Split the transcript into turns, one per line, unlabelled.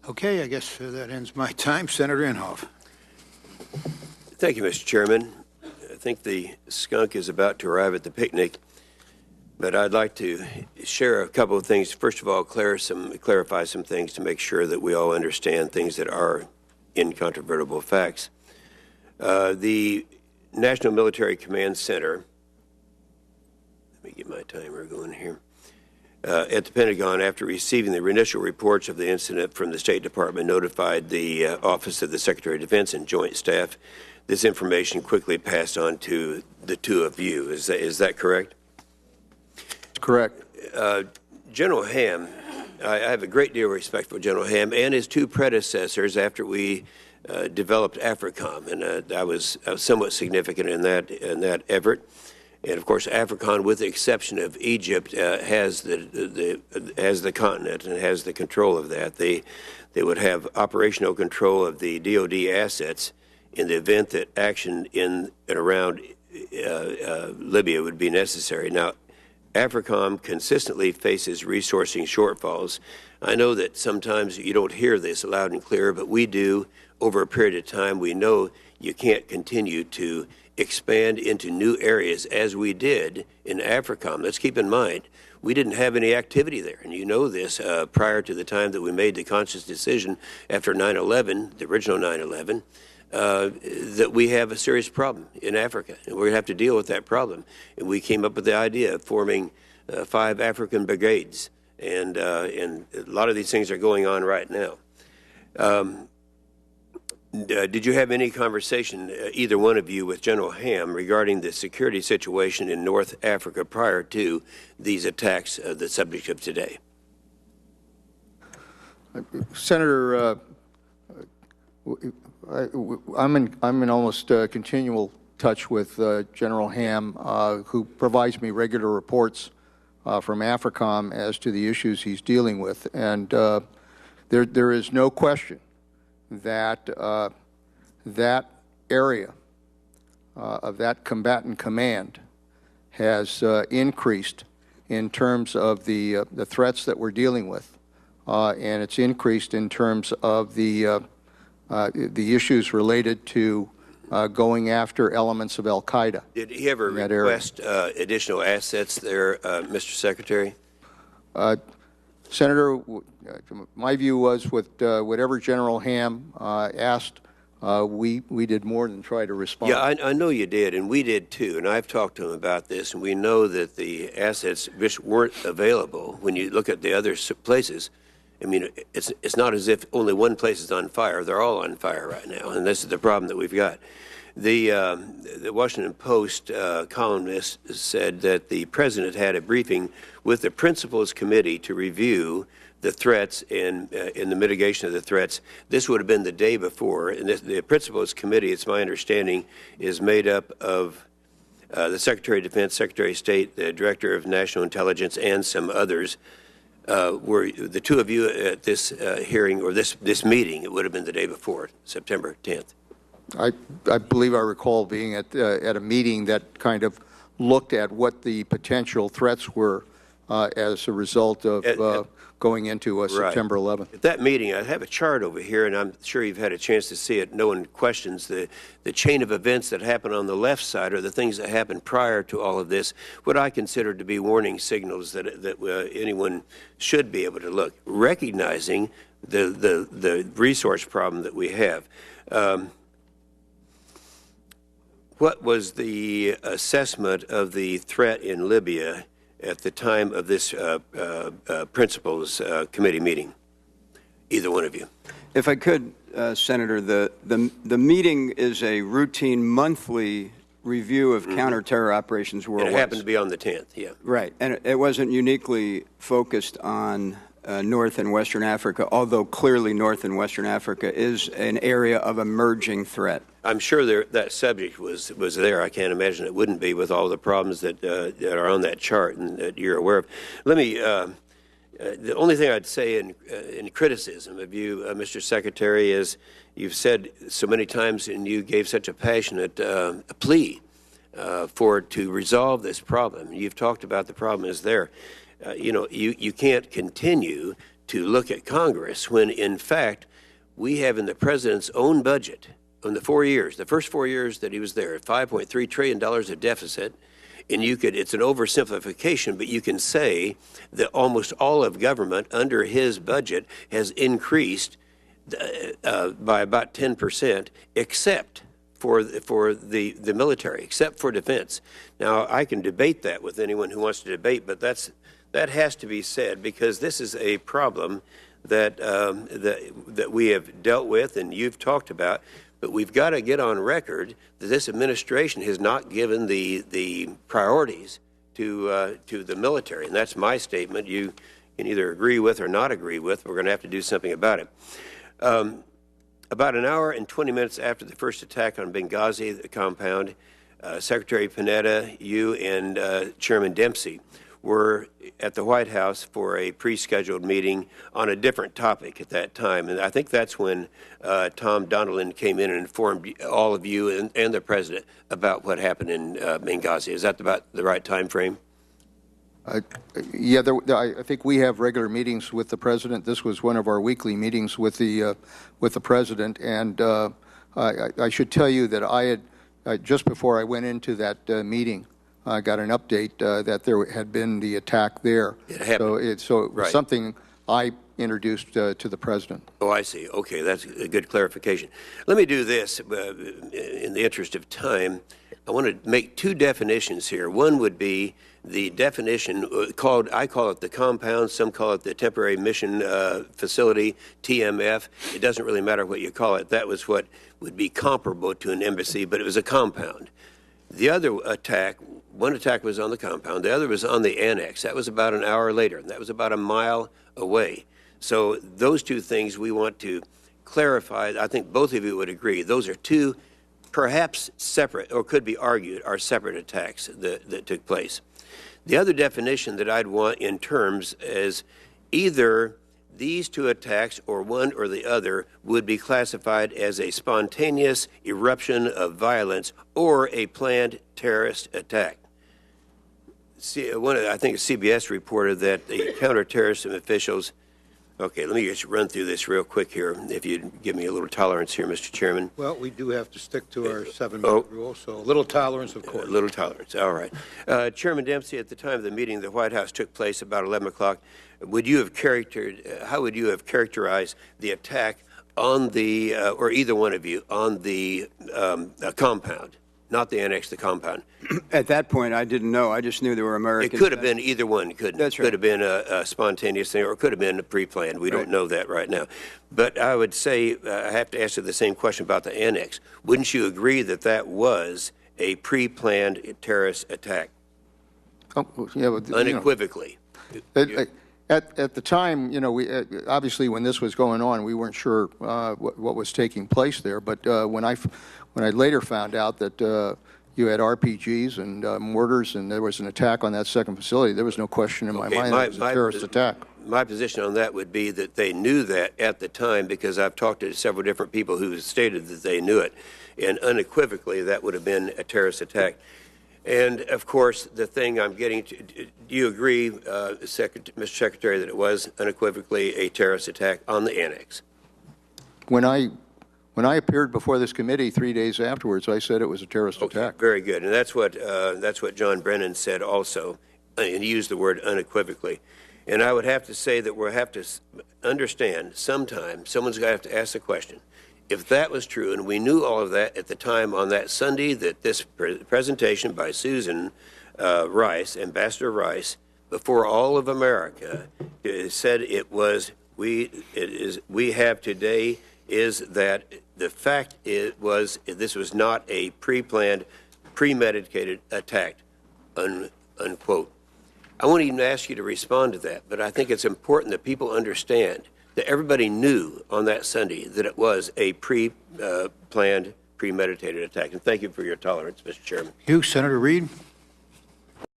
Okay, I guess that ends my time. Senator Inhofe.
Thank you, Mr. Chairman. I think the skunk is about to arrive at the picnic, but I'd like to share a couple of things. First of all, clarify some things to make sure that we all understand things that are incontrovertible facts. The National Military Command Center, let me get my timer going here, at the Pentagon, after receiving the initial reports of the incident from the State Department, notified the Office of the Secretary of Defense and Joint Staff. This information quickly passed on to the two of you. Is that correct?
Correct.
General Ham, I have a great deal of respect for General Ham and his two predecessors after we developed AFRICOM, and I was somewhat significant in that effort. And of course, AFRICOM, with the exception of Egypt, has the continent and has the control of that. They would have operational control of the DoD assets in the event that action in and around Libya would be necessary. Now, AFRICOM consistently faces resourcing shortfalls. I know that sometimes you don't hear this loud and clear, but we do. Over a period of time, we know you can't continue to expand into new areas as we did in AFRICOM. Let's keep in mind, we didn't have any activity there, and you know this prior to the time that we made the conscious decision after 9/11, the original 9/11, that we have a serious problem in Africa, and we're going to have to deal with that problem. And we came up with the idea of forming 5 African brigades, and a lot of these things are going on right now. Did you have any conversation, either one of you, with General Ham regarding the security situation in North Africa prior to these attacks, the subject of today?
Senator, I'm in almost continual touch with General Ham, who provides me regular reports from AFRICOM as to the issues he's dealing with, and there is no question that that area of that combatant command has increased in terms of the threats that we're dealing with, and it's increased in terms of the issues related to going after elements of al-Qaeda.
Did he ever request additional assets there, Mr. Secretary?
Senator, my view was with whatever General Ham asked, we did more than try to respond.
Yeah, I know you did, and we did too, and I've talked to him about this, and we know that the assets just weren't available when you look at the other places. I mean, it's not as if only one place is on fire. They're all on fire right now, and this is the problem that we've got. The Washington Post columnist said that the president had a briefing with the Principals Committee to review the threats and in the mitigation of the threats. This would have been the day before, and the Principals Committee, it's my understanding, is made up of the Secretary of Defense, Secretary of State, the Director of National Intelligence, and some others. Were the two of you at this hearing or this meeting? It would have been the day before, September 10th.
I believe I recall being at a meeting that kind of looked at what the potential threats were as a result of going into September 11th.
At that meeting, I have a chart over here, and I'm sure you've had a chance to see it. No one questions the chain of events that happen on the left side or the things that happened prior to all of this, what I consider to be warning signals that anyone should be able to look, recognizing the resource problem that we have. What was the assessment of the threat in Libya at the time of this Principals Committee meeting? Either one of you.
If I could, Senator, the meeting is a routine monthly review of counterterror operations worldwide.
And it happened to be on the 10th, yeah.
Right, and it wasn't uniquely focused on North and Western Africa, although clearly North and Western Africa is an area of emerging threat.
I'm sure that subject was there. I can't imagine it wouldn't be with all the problems that are on that chart and that you're aware of. Let me, the only thing I'd say in criticism of you, Mr. Secretary, is you've said so many times and you gave such a passionate plea to resolve this problem. You've talked about the problem is there. You know, you can't continue to look at Congress when, in fact, we have in the president's own budget, in the 4 years, the first 4 years that he was there, $5.3 trillion of deficit. And it's an oversimplification, but you can say that almost all of government under his budget has increased by about 10%, except for the military, except for defense. Now, I can debate that with anyone who wants to debate, but that has to be said, because this is a problem that we have dealt with and you've talked about. But we've got to get on record that this administration has not given the priorities to the military, and that's my statement. You can either agree with or not agree with. We're going to have to do something about it. About an hour and 20 minutes after the first attack on Benghazi, the compound, Secretary Panetta, you, and Chairman Dempsey were at the White House for a pre-scheduled meeting on a different topic at that time. And I think that's when Tom Donilon came in and informed all of you and the President about what happened in Benghazi. Is that about the right time frame?
Yeah, I think we have regular meetings with the President. This was one of our weekly meetings with the President. And I should tell you that I had, just before I went into that meeting, I got an update that there had been the attack there.
It happened.
So it was
right.
Something I introduced to the President.
Oh, I see. Okay, that's a good clarification. Let me do this in the interest of time. I want to make two definitions here. One would be the definition I call it the compound, some call it the temporary mission facility, TMF. It doesn't really matter what you call it. That was what would be comparable to an embassy, but it was a compound. The other attack, one attack was on the compound, the other was on the annex. That was about an hour later, and that was about a mile away. So those two things we want to clarify. I think both of you would agree. Those are two perhaps separate, or could be argued, are separate attacks that took place. The other definition that I'd want in terms is either these two attacks or one or the other would be classified as a spontaneous eruption of violence or a planned terrorist attack. I think CBS reported that the counterterrorism officials. Okay, let me just run through this real quick here, if you'd give me a little tolerance here, Mr. Chairman.
Well, we do have to stick to our 7-minute rule, so a little tolerance, of course.
A little tolerance, all right. Chairman Dempsey, at the time of the meeting, the White House took place about 11 o'clock. How would you have characterized the attack on the, or either one of you, on the compound? Not the annex, the compound.
At that point, I didn't know. I just knew there were Americans.
It could have been either one, couldn't it?
That's right.
Could have been a spontaneous thing, or it could have been a pre-planned. We don't know that right now. But I would say, I have to ask you the same question about the annex. Wouldn't you agree that that was a pre-planned terrorist attack?
Oh, yeah,
Unequivocally.
At the time, we obviously when this was going on, we weren't sure what was taking place there. But when I later found out that you had RPGs and mortars, and there was an attack on that second facility, there was no question in my mind that it was a terrorist attack.
My position on that would be that they knew that at the time, because I've talked to several different people who stated that they knew it, and unequivocally that would have been a terrorist attack. And, of course, the thing I'm getting to, do you agree, Mr. Secretary, that it was unequivocally a terrorist attack on the annex?
When I appeared before this committee 3 days afterwards, I said it was a terrorist attack.
Very good. And that's what John Brennan said also, and he used the word unequivocally. And I would have to say that we'll have to understand sometime, someone's going to have to ask the question, if that was true, and we knew all of that at the time on that Sunday that this presentation by Susan Rice, Ambassador Rice, before all of America, said it was, we have today is that the fact this was not a pre-planned, premeditated attack, unquote. I won't even ask you to respond to that, but I think it's important that people understand that everybody knew on that Sunday that it was a pre-planned, premeditated attack. And thank you for your tolerance, Mr. Chairman.
You, Senator Reid.